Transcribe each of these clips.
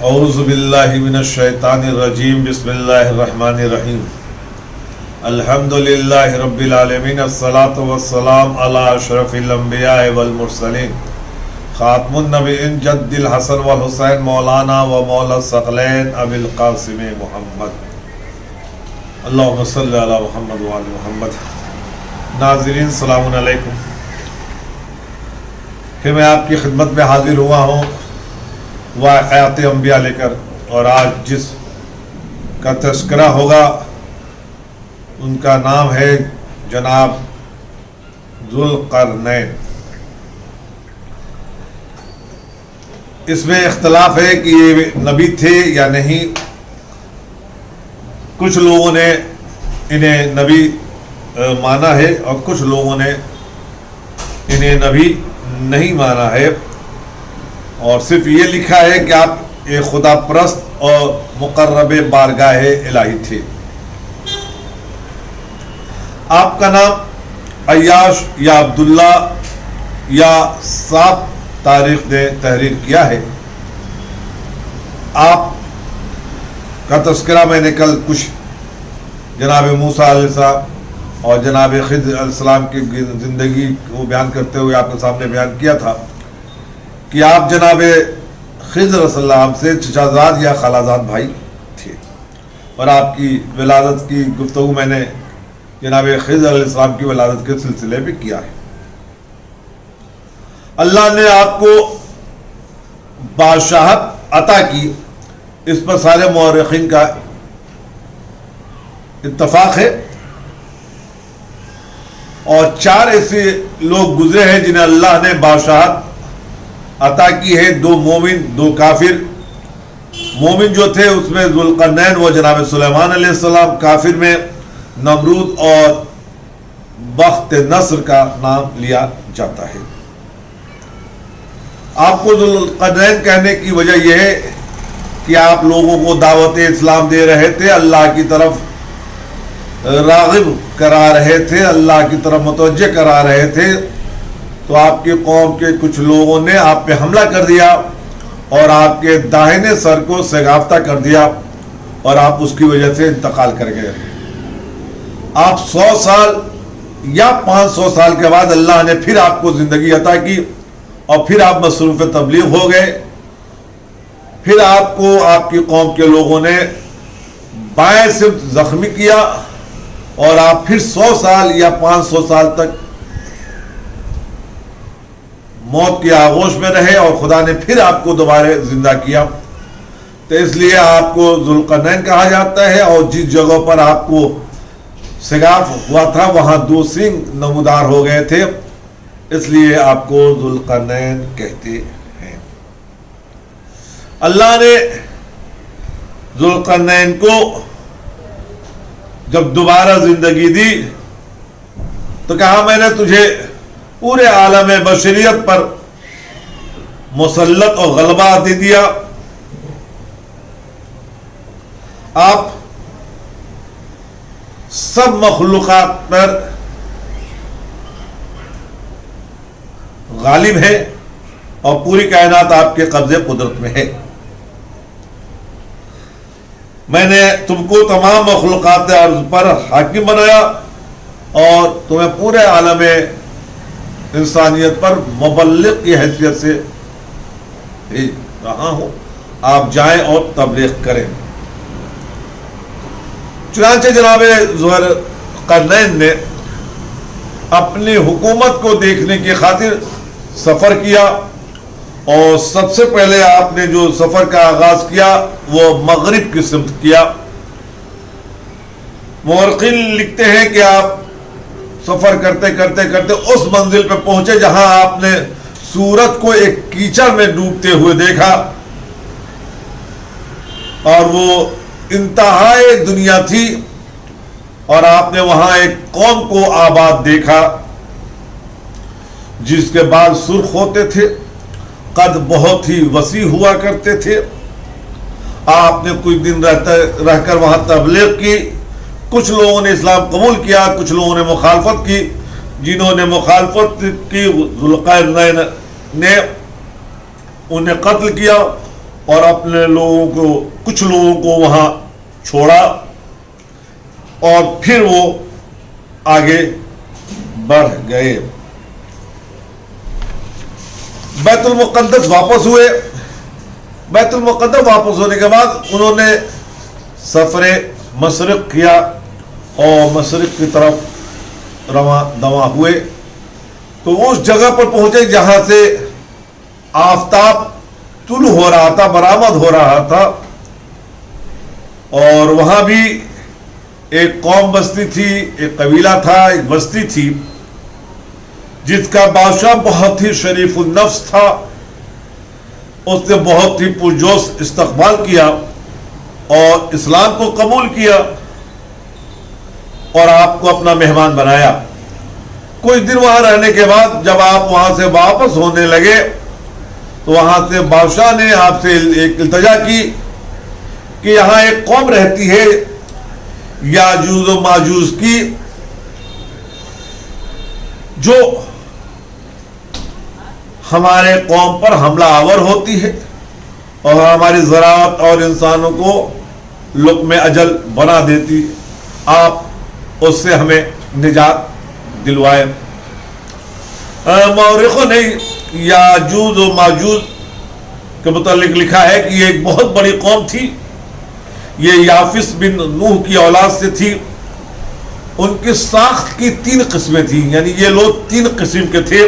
اعوذ باللہ من الشیطان الرجیم بسم اللہ الرحمن الرحیم الحمد للہ رب العالمین الصلاۃ والسلام علی اشرف الانبیاء والمرسلین خاتم النبیین جد الحسن والحسین مولانا و مولا الثقلین ابی القاسم محمد اللہم صلی علی محمد وعلی محمد۔ ناظرین السلام علیکم، کہ میں آپ کی خدمت میں حاضر ہوا ہوں واقعات انبیاء لے کر، اور آج جس کا تذکرہ ہوگا ان کا نام ہے جناب ذوالقرنین۔ اس میں اختلاف ہے کہ یہ نبی تھے یا نہیں۔ کچھ لوگوں نے انہیں نبی مانا ہے اور کچھ لوگوں نے انہیں نبی نہیں مانا ہے، اور صرف یہ لکھا ہے کہ آپ ایک خدا پرست اور مقرب بارگاہ الہی تھے۔ آپ کا نام عیاش یا عبداللہ یا صاحب تاریخ نے تحریر کیا ہے۔ آپ کا تذکرہ میں نے کل کچھ جناب موسیٰ علیہ السلام اور جناب خضر علیہ السلام کی زندگی کو بیان کرتے ہوئے آپ کے سامنے بیان کیا تھا کہ آپ جناب خضر علیہ السلام سے چچازاد یا خالازاد بھائی تھے، اور آپ کی ولادت کی گفتگو میں نے جناب خضر علیہ السلام کی ولادت کے سلسلے میں کیا ہے۔ اللہ نے آپ کو بادشاہت عطا کی، اس پر سارے مورخین کا اتفاق ہے، اور چار ایسے لوگ گزرے ہیں جنہیں اللہ نے بادشاہت عطا کی ہے، دو مومن دو کافر۔ مومن جو تھے اس میں ذوالقرنین وہ جناب سلیمان علیہ السلام، کافر میں نمرود اور بخت نصر کا نام لیا جاتا ہے۔ آپ کو ذوالقرنین کہنے کی وجہ یہ ہے کہ آپ لوگوں کو دعوت اسلام دے رہے تھے، اللہ کی طرف راغب کرا رہے تھے، اللہ کی طرف متوجہ کرا رہے تھے، تو آپ کی قوم کے کچھ لوگوں نے آپ پہ حملہ کر دیا اور آپ کے داہنے سر کو سیگافتہ کر دیا، اور آپ اس کی وجہ سے انتقال کر گئے۔ آپ 100 سال یا 500 سال کے بعد اللہ نے پھر آپ کو زندگی عطا کی، اور پھر آپ مصروف تبلیغ ہو گئے۔ پھر آپ کو آپ کی قوم کے لوگوں نے بائیں سے زخمی کیا، اور آپ پھر 100 سال یا 500 سال تک موت کی آغوش میں رہے، اور خدا نے پھر آپ کو دوبارہ زندہ کیا۔ تو اس لیے آپ کو ذوالقرنین کہا جاتا ہے، اور جس جگہ پر آپ کو سگاف ہوا تھا وہاں 2 سینگ نمودار ہو گئے تھے، اس لیے آپ کو ذوالقرنین کہتے ہیں۔ اللہ نے ذوالقرنین کو جب دوبارہ زندگی دی تو کہا میں نے تجھے پورے عالم بشریت پر مسلط اور غلبہ دے دیا۔ آپ سب مخلوقات پر غالب ہے، اور پوری کائنات آپ کے قبضے قدرت میں ہے۔ میں نے تم کو تمام مخلوقات ارض پر حاکم بنایا، اور تمہیں پورے عالم انسانیت پر مبلغ کی حیثیت سے بھیج رہا ہوں، آپ جائیں اور تبلیغ کریں۔ چنانچہ جناب ذوالقرنین نے اپنی حکومت کو دیکھنے کی خاطر سفر کیا، اور سب سے پہلے آپ نے جو سفر کا آغاز کیا وہ مغرب کی سمت کیا۔ مورخین لکھتے ہیں کہ آپ سفر کرتے کرتے کرتے اس منزل پہ پہنچے جہاں آپ نے سورج کو ایک کیچڑ میں ڈوبتے ہوئے دیکھا، اور وہ انتہائی دنیا تھی، اور آپ نے وہاں ایک قوم کو آباد دیکھا جس کے بال سرخ ہوتے تھے، قد بہت ہی وسیع ہوا کرتے تھے۔ آپ نے کچھ دن رہ کر وہاں تبلیغ کی، کچھ لوگوں نے اسلام قبول کیا، کچھ لوگوں نے مخالفت کی۔ جنہوں نے مخالفت کی ذوالقرنین نے انہیں قتل کیا، اور اپنے لوگوں کو کچھ لوگوں کو وہاں چھوڑا اور پھر وہ آگے بڑھ گئے. بیت المقدس واپس ہوئے. بیت المقدس واپس ہونے کے بعد انہوں نے سفر مشرق کیا اور مشرق کی طرف رواں دواں ہوئے. تو اس جگہ پر پہنچے جہاں سے آفتاب طلوع ہو رہا تھا, برآمد ہو رہا تھا, اور وہاں بھی ایک قوم بستی تھی, ایک قبیلہ تھا, ایک بستی تھی جس کا بادشاہ بہت ہی شریف النفس تھا. اس نے بہت ہی پرجوش استقبال کیا اور اسلام کو قبول کیا اور آپ کو اپنا مہمان بنایا. کچھ دن وہاں رہنے کے بعد جب آپ وہاں سے واپس ہونے لگے تو وہاں سے بادشاہ نے آپ سے ایک التجا کی کہ یہاں ایک قوم رہتی ہے یاجوج و ماجوج کی, جو ہمارے قوم پر حملہ آور ہوتی ہے اور ہماری زراعت اور انسانوں کو لقمہ اجل بنا دیتی. آپ اس سے ہمیں نجات دلوائے. مورخوں نے یاجوج و ماجوج کے متعلق لکھا ہے کہ یہ ایک بہت بڑی قوم تھی. یہ یافس بن نوح کی اولاد سے تھی. ان کی ساخت کی 3 قسمیں تھیں, یعنی یہ لوگ 3 قسم کے تھے.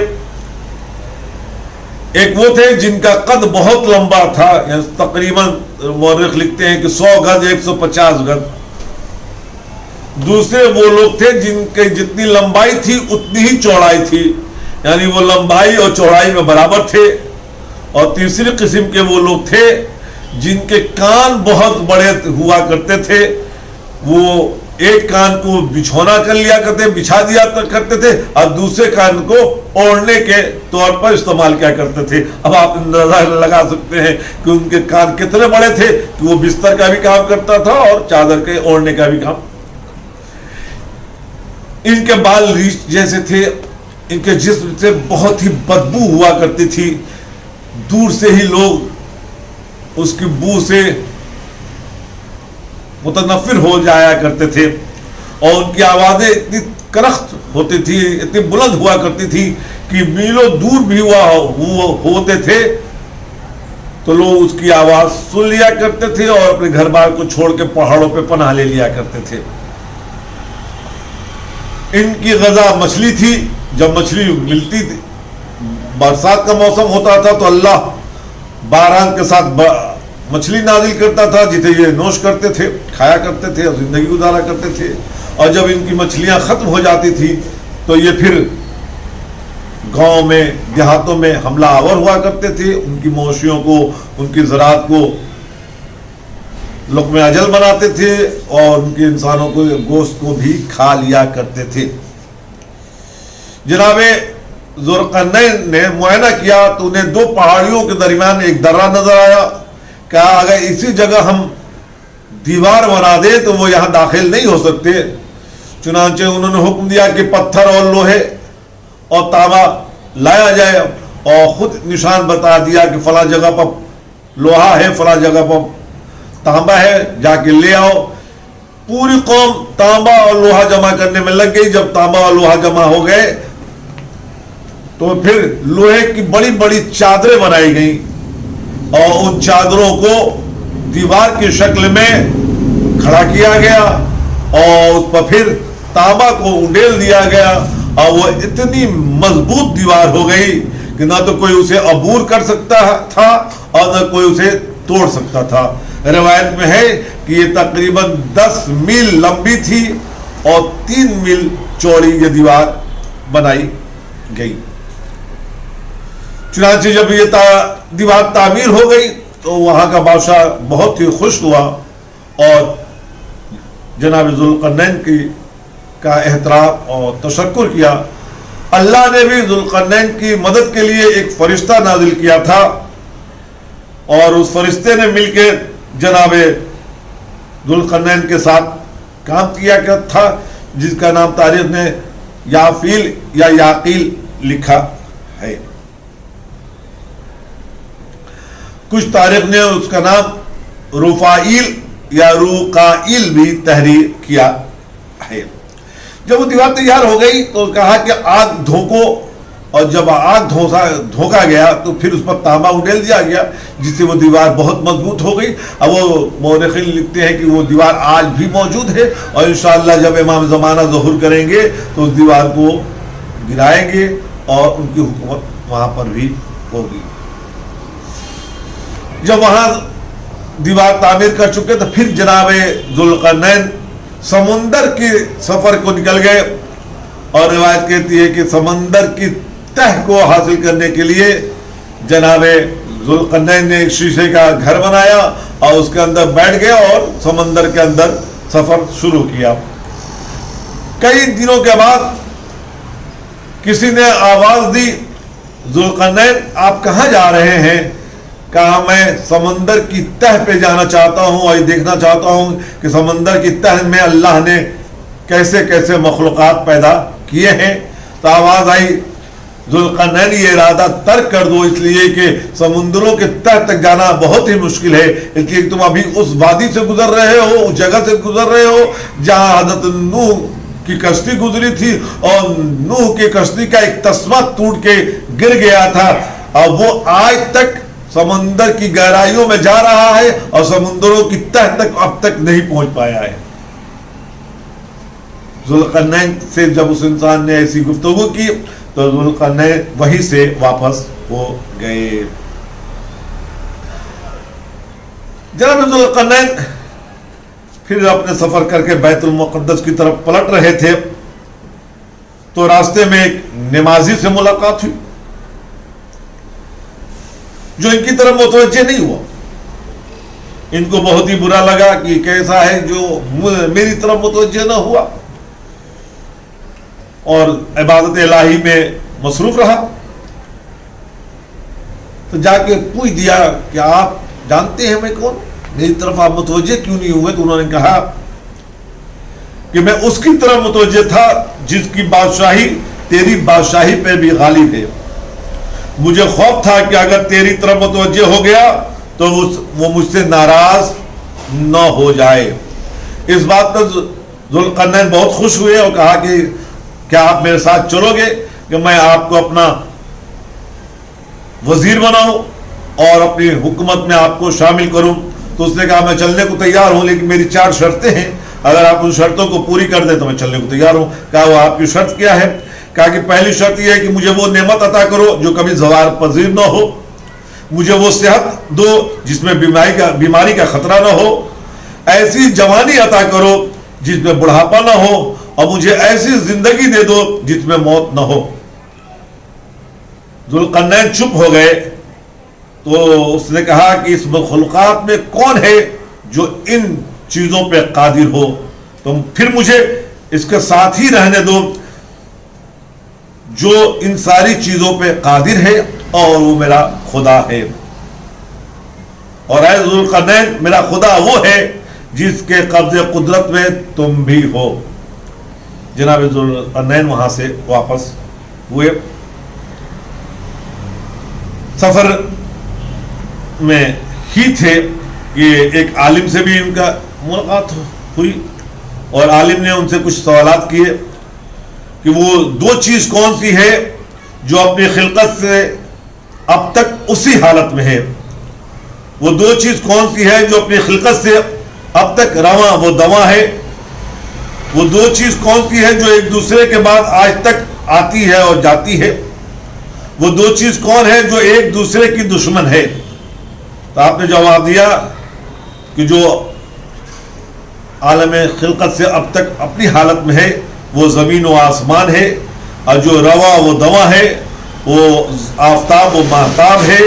ایک وہ تھے جن کا قد بہت لمبا تھا, یعنی تقریباً مورخ لکھتے ہیں کہ 100 گز 150 گز. دوسرے وہ لوگ تھے جن کے جتنی لمبائی تھی اتنی ہی چوڑائی تھی, یعنی وہ لمبائی اور چوڑائی میں برابر تھے. اور تیسری قسم کے وہ لوگ تھے جن کے کان بہت بڑے ہوا کرتے تھے. وہ ایک کان کو بچھونا کر لیا کرتے, بچھا دیا کرتے تھے, اور دوسرے کان کو اوڑھنے کے طور پر استعمال کیا کرتے تھے. اب آپ اندازہ لگا سکتے ہیں کہ ان کے کان کتنے بڑے تھے کہ وہ بستر کا بھی کام کرتا تھا اور چادر کے اوڑھنے کا بھی کام. ان کے بال ریچھ جیسے تھے. ان کے جسم سے بہت ہی بدبو ہوا کرتی تھی. دور سے ہی لوگ اس کی بو سے متنفر ہو جایا کرتے تھے, اور ان کی آوازیں اتنی کرخت ہوتی تھی, اتنی بلند ہوا کرتی تھی کہ میلوں دور بھی ہوتے تھے تو لوگ اس کی آواز سن لیا کرتے تھے اور اپنے گھر بار کو چھوڑ کے پہاڑوں پہ پناہ لے لیا کرتے تھے. ان کی غذا مچھلی تھی. جب مچھلی ملتی تھی, برسات کا موسم ہوتا تھا تو اللہ باران کے ساتھ مچھلی نازل کرتا تھا جسے یہ نوش کرتے تھے, کھایا کرتے تھے اور زندگی گزارا کرتے تھے. اور جب ان کی مچھلیاں ختم ہو جاتی تھی تو یہ پھر گاؤں میں دیہاتوں میں حملہ آور ہوا کرتے تھے. ان کی مویشیوں کو, ان کی زراعت کو لقمہ اجل بناتے تھے اور ان کے انسانوں کو گوشت کو بھی کھا لیا کرتے تھے. جناب ذوالقرنین نے معائنہ کیا تو انہیں 2 پہاڑیوں کے درمیان ایک درہ نظر آیا. کہا اگر اسی جگہ ہم دیوار بنا دیں تو وہ یہاں داخل نہیں ہو سکتے. چنانچہ انہوں نے حکم دیا کہ پتھر اور لوہے اور تانبا لایا جائے اور خود نشان بتا دیا کہ فلاں جگہ پر لوہا ہے, فلاں جگہ پر تانبا ہے, جا کے لے آؤ. پوری قوم تانبا اور لوہا جمع کرنے میں لگ گئی. جب تانبا اور لوہا جمع ہو گئے تو پھر لوہے کی بڑی بڑی چادریں بنائی گئیں اور ان چادروں کو دیوار کی شکل میں کھڑا کیا گیا اور اس پر پھر تانبا کو انڈیل دیا گیا اور وہ اتنی مضبوط دیوار ہو گئی کہ نہ تو کوئی اسے عبور کر سکتا تھا اور نہ کوئی اسے توڑ سکتا تھا. روایت میں ہے کہ یہ تقریباً 10 میل لمبی تھی اور 3 میل چوڑی یہ دیوار بنائی گئی. چنانچہ جب یہ دیوار تعمیر ہو گئی تو وہاں کا بادشاہ بہت ہی خوش ہوا اور جناب ذوالقرنین کا احترام اور تشکر کیا. اللہ نے بھی ذوالقرنین کی مدد کے لیے ایک فرشتہ نازل کیا تھا اور اس فرشتے نے مل کے جناب ذوالقرنین کے ساتھ کام کیا تھا, جس کا نام تاریخ نے یافیل یا یاقیل لکھا ہے. کچھ تاریخ نے اس کا نام رفائیل یا روقائل بھی تحریر کیا ہے۔ جب وہ دیوار تیار ہو گئی تو کہا کہ آگ دھوکو، اور جب آگ دھوکا گیا تو پھر اس پر تانبا اڈیل دیا گیا، جس سے وہ دیوار بہت مضبوط ہو گئی۔ اب وہ مورخین لکھتے ہیں کہ وہ دیوار آج بھی موجود ہے، اور انشاءاللہ جب امام زمانہ ظہور کریں گے تو اس دیوار کو گرائیں گے اور ان کی حکومت وہاں پر بھی ہوگی۔ جب وہاں دیوار تعمیر کر چکے تو پھر جناب ذوالقرنین سمندر کے سفر کو نکل گئے، اور روایت کہتی ہے کہ سمندر کی تہ کو حاصل کرنے کے لیے جناب ذوالقرنین نے ایک شیشے کا گھر بنایا اور اس کے اندر بیٹھ گئے اور سمندر کے اندر سفر شروع کیا۔ کئی دنوں کے بعد کسی نے آواز دی، ذوالقرنین آپ کہاں جا رہے ہیں؟ کہا میں سمندر کی تہ پہ جانا چاہتا ہوں اور یہ دیکھنا چاہتا ہوں کہ سمندر کی تہ میں اللہ نے کیسے کیسے مخلوقات پیدا کیے ہیں۔ تو آواز آئی، ذوالقرنین یہ ارادہ ترک کر دو، اس لیے کہ سمندروں کے تہ تک جانا بہت ہی مشکل ہے، اس لیے کہ تم ابھی اس وادی سے گزر رہے ہو، اس جگہ سے گزر رہے ہو جہاں حضرت نوح کی کشتی گزری تھی، اور نوح کی کشتی کا ایک تسمہ ٹوٹ کے گر گیا تھا، اور وہ آج تک سمندر کی گہرائیوں میں جا رہا ہے اور سمندروں کی تہ تک اب تک نہیں پہنچ پایا ہے۔ ذوالقرنین سے جب اس انسان نے ایسی گفتگو کی تو ذوالقرنین وہیں سے واپس ہو گئے۔ جناب ذوالقرنین پھر اپنے سفر کر کے بیت المقدس کی طرف پلٹ رہے تھے تو راستے میں ایک نمازی سے ملاقات ہوئی جو ان کی طرف متوجہ نہیں ہوا۔ ان کو بہت ہی برا لگا کہ کیسا ہے جو میری طرف متوجہ نہ ہوا، اور عبادت الہی میں مصروف رہا۔ تو جا کے پوچھ دیا کہ آپ جانتے ہیں میں کون، میری طرف آپ متوجہ کیوں نہیں ہوئے؟ تو انہوں نے کہا کہ میں اس کی طرف متوجہ تھا جس کی بادشاہی تیری بادشاہی پہ بھی غالب ہے۔ مجھے خوف تھا کہ اگر تیری طرف متوجہ ہو گیا تو وہ مجھ سے ناراض نہ ہو جائے۔ اس بات پر ذوالقرنین بہت خوش ہوئے اور کہا کہ کیا آپ میرے ساتھ چلو گے کہ میں آپ کو اپنا وزیر بناؤں اور اپنی حکومت میں آپ کو شامل کروں؟ تو اس نے کہا میں چلنے کو تیار ہوں، لیکن میری 4 شرطیں ہیں، اگر آپ ان شرطوں کو پوری کر دیں تو میں چلنے کو تیار ہوں۔ کہا وہ آپ کی شرط کیا ہے؟ کہا کہ پہلی شرط یہ ہے کہ مجھے وہ نعمت عطا کرو جو کبھی زوال پذیر نہ ہو، مجھے وہ صحت دو جس میں بیماری کا خطرہ نہ ہو، ایسی جوانی عطا کرو جس میں بڑھاپا نہ ہو، اور مجھے ایسی زندگی دے دو جس میں موت نہ ہو۔ ذوالقرنین چپ ہو گئے تو اس نے کہا کہ اس مخلوقات میں کون ہے جو ان چیزوں پہ قادر ہو؟ تم پھر مجھے اس کے ساتھ ہی رہنے دو جو ان ساری چیزوں پہ قادر ہے، اور وہ میرا خدا ہے۔ اور اے ذوالقرنین میرا خدا وہ ہے جس کے قبضے قدرت میں تم بھی ہو۔ جناب ذوالقرنین وہاں سے واپس ہوئے۔ سفر میں ہی تھے کہ ایک عالم سے بھی ان کا ملاقات ہوئی، اور عالم نے ان سے کچھ سوالات کیے کہ وہ 2 چیز کون سی ہے جو اپنی خلقت سے اب تک اسی حالت میں ہے؟ وہ 2 چیز کون سی ہے جو اپنی خلقت سے اب تک رواں و دواں ہے؟ وہ 2 چیز کون سی ہے جو ایک دوسرے کے بعد آج تک آتی ہے اور جاتی ہے؟ وہ 2 چیز کون ہے جو ایک دوسرے کی دشمن ہے؟ تو آپ نے جواب دیا کہ جو عالم خلقت سے اب تک اپنی حالت میں ہے وہ زمین و آسمان ہے، اور جو رواں و دواں ہے وہ آفتاب و ماہتاب ہے،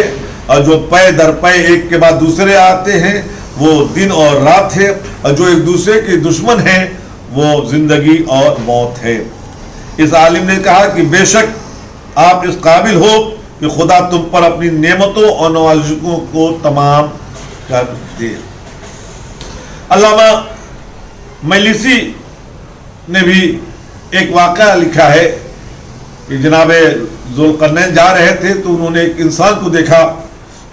اور جو پے در پے ایک کے بعد دوسرے آتے ہیں وہ دن اور رات ہے، اور جو ایک دوسرے کے دشمن ہیں وہ زندگی اور موت ہے۔ اس عالم نے کہا کہ بے شک آپ اس قابل ہو کہ خدا تم پر اپنی نعمتوں اور نوازشوں کو تمام کر دے۔ علامہ مجلسی نے بھی ایک واقعہ لکھا ہے کہ جناب ذوالقرنین جا رہے تھے تو انہوں نے ایک انسان کو دیکھا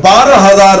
12,000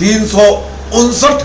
359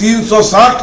360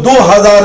2000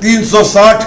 360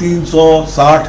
360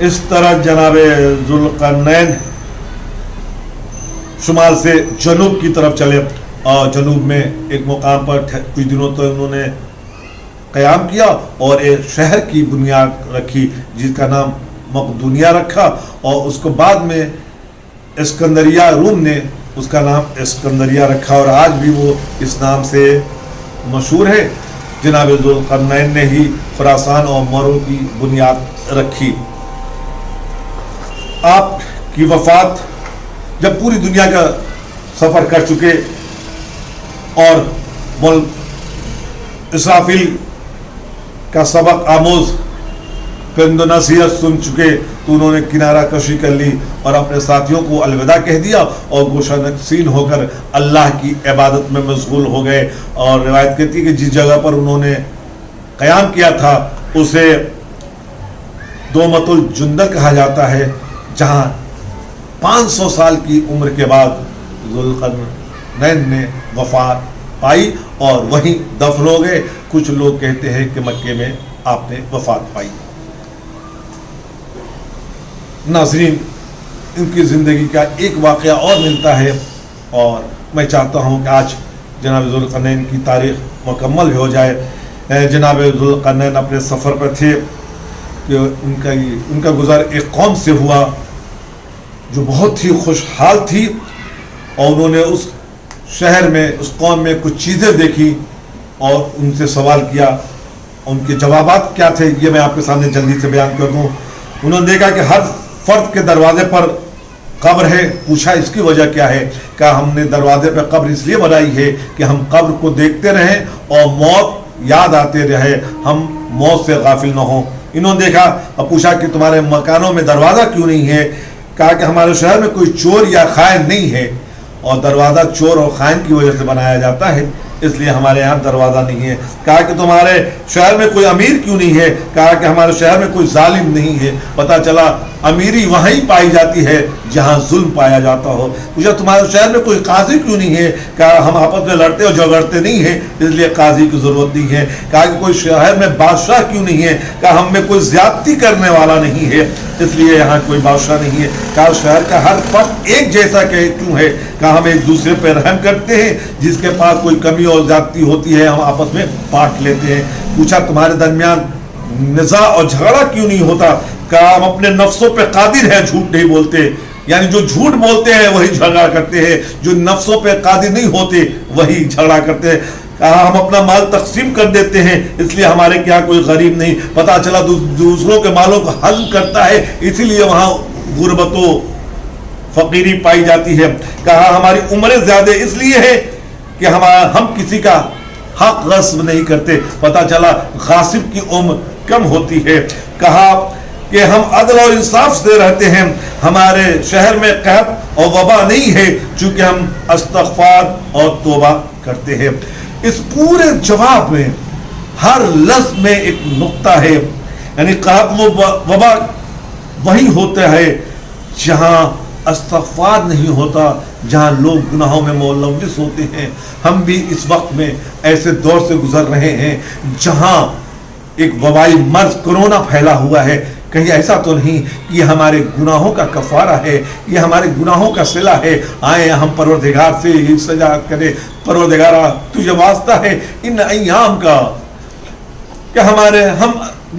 اس طرح جناب ذوالقرنین شمال سے جنوب کی طرف چلے اور جنوب میں ایک مقام پر کچھ دنوں تک انہوں نے قیام کیا اور ایک شہر کی بنیاد رکھی جس کا نام مقدونیہ رکھا، اور اس کو بعد میں اسکندریہ روم نے اس کا نام اسکندریہ رکھا، اور آج بھی وہ اس نام سے مشہور ہے۔ جناب ذوالقرنین نے ہی خراسان اور مرو کی بنیاد رکھی۔ آپ کی وفات جب پوری دنیا کا سفر کر چکے اور اسرافیل کا سبق آموز پند و نصیحت سن چکے تو انہوں نے کنارہ کشی کر لی اور اپنے ساتھیوں کو الوداع کہہ دیا اور گوشہ نشین ہو کر اللہ کی عبادت میں مشغول ہو گئے۔ اور روایت کہتی ہے کہ جس جگہ پر انہوں نے قیام کیا تھا اسے دومت الجندل کہا جاتا ہے، جہاں 500 سال کی عمر کے بعد ذوالقرنین نے وفات پائی اور وہیں دفن ہو گئے۔ کچھ لوگ کہتے ہیں کہ مکے میں آپ نے وفات پائی۔ ناظرین، ان کی زندگی کا ایک واقعہ اور ملتا ہے اور میں چاہتا ہوں کہ آج جناب ذوالقرنین کی تاریخ مکمل ہو جائے۔ جناب ذوالقرنین اپنے سفر پر تھے کہ ان کا گزر ایک قوم سے ہوا جو بہت ہی خوشحال تھی، اور انہوں نے اس شہر میں اس قوم میں کچھ چیزیں دیکھی اور ان سے سوال کیا۔ ان کے جوابات کیا تھے یہ میں آپ کے سامنے جلدی سے بیان کر دوں۔ انہوں نے دیکھا کہ ہر فرد کے دروازے پر قبر ہے۔ پوچھا اس کی وجہ کیا ہے؟ کہا ہم نے دروازے پہ قبر اس لیے بنائی ہے کہ ہم قبر کو دیکھتے رہیں اور موت یاد آتے رہے، ہم موت سے غافل نہ ہوں۔ انہوں نے دیکھا اور پوچھا کہ تمہارے مکانوں میں دروازہ کیوں نہیں ہے؟ کہا کہ ہمارے شہر میں کوئی چور یا خائن نہیں ہے، اور دروازہ چور اور خائن کی وجہ سے بنایا جاتا ہے، اس لیے ہمارے یہاں دروازہ نہیں ہے۔ کہا کہ تمہارے شہر میں کوئی امیر کیوں نہیں ہے؟ کہا کہ ہمارے شہر میں کوئی ظالم نہیں ہے۔ پتہ چلا امیری وہیں پائی جاتی ہے جہاں ظلم پایا جاتا ہو۔ پوچھا تمہارے شہر میں کوئی قاضی کیوں نہیں ہے؟ کہا ہم آپس میں لڑتے اور جھگڑتے نہیں ہیں، اس لیے قاضی کی ضرورت نہیں ہے۔ کہا کہ کوئی شہر میں بادشاہ کیوں نہیں ہے؟ کہا ہم میں کوئی زیادتی کرنے والا نہیں ہے، اس لیے یہاں کوئی بادشاہ نہیں ہے۔ کہا شہر کا ہر فرد ایک جیسا کیوں ہے؟ کہا ہم ایک دوسرے پہ رحم کرتے ہیں، جس کے پاس کوئی کمی اور زیادتی ہوتی ہے ہم آپس میں بانٹ لیتے ہیں۔ پوچھا تمہارے درمیان نزاع اور جھگڑا کیوں نہیں ہوتا؟ کہا ہم اپنے نفسوں پہ قادر ہیں، جھوٹ نہیں بولتے، یعنی جو جھوٹ بولتے ہیں وہی جھگڑا کرتے ہیں، جو نفسوں پہ قادر نہیں ہوتے وہی جھگڑا کرتے ہیں۔ کہا ہم اپنا مال تقسیم کر دیتے ہیں، اس لیے ہمارے کیا کوئی غریب نہیں۔ پتہ چلا دوسروں کے مالوں کو ہضم کرتا ہے، اسی لیے وہاں غربت و فقیری پائی جاتی ہے۔ کہا ہماری عمریں زیادہ اس لیے ہے کہ ہم کسی کا حق غصب نہیں کرتے، پتہ چلا غاصب کی عمر کم ہوتی ہے۔ کہا کہ ہم عدل اور انصاف سے رہتے ہیں، ہمارے شہر میں قحط اور وبا نہیں ہے، چونکہ ہم استغفار اور توبہ کرتے ہیں۔ اس پورے جواب میں ہر لفظ میں ایک نقطہ ہے، یعنی قحط و وبا وہی ہوتا ہے جہاں استغفار نہیں ہوتا، جہاں لوگ گناہوں میں ملوث ہوتے ہیں۔ ہم بھی اس وقت میں ایسے دور سے گزر رہے ہیں جہاں ایک وبائی مرض کرونا پھیلا ہوا ہے۔ کہیں ایسا تو نہیں کہ یہ ہمارے گناہوں کا کفارہ ہے، یہ ہمارے گناہوں کا صلہ ہے؟ آئیں ہم پروردگار سے یہ سجاد کریں، پروردگارہ تجھے واسطہ ہے ان ایام کا کہ ہم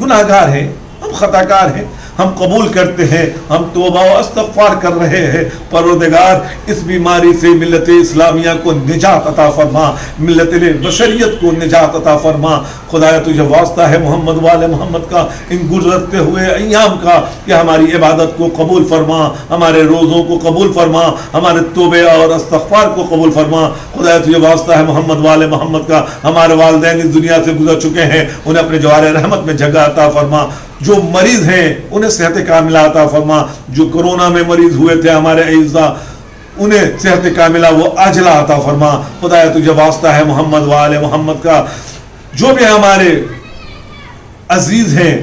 گناہگار ہیں، ہم خطاکار ہیں، ہم قبول کرتے ہیں، ہم توبہ و استغفار کر رہے ہیں۔ پروردگار اس بیماری سے ملت اسلامیہ کو نجات عطا فرما، ملت بشریت کو نجات عطا فرما۔ خدایا تجھے واسطہ ہے محمد والے محمد کا، ان گزرتے ہوئے ایام کا، کہ ہماری عبادت کو قبول فرما، ہمارے روزوں کو قبول فرما، ہمارے توبے اور استغفار کو قبول فرما۔ خدایا تجھے واسطہ ہے محمد والے محمد کا، ہمارے والدین اس دنیا سے گزر چکے ہیں، انہیں اپنے جوار رحمت میں جگہ عطا فرما۔ جو مریض ہیں انہیں صحت کاملہ عطا فرما، جو کرونا میں مریض ہوئے تھے ہمارے اعزاء انہیں صحت کاملہ وہ عاجلہ عطا فرما۔ خدایا تجھے واسطہ ہے محمد وآل محمد کا، جو بھی ہمارے عزیز ہیں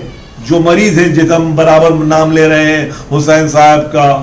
جو مریض ہیں، جیسے ہم برابر نام لے رہے ہیں، حسین صاحب کا،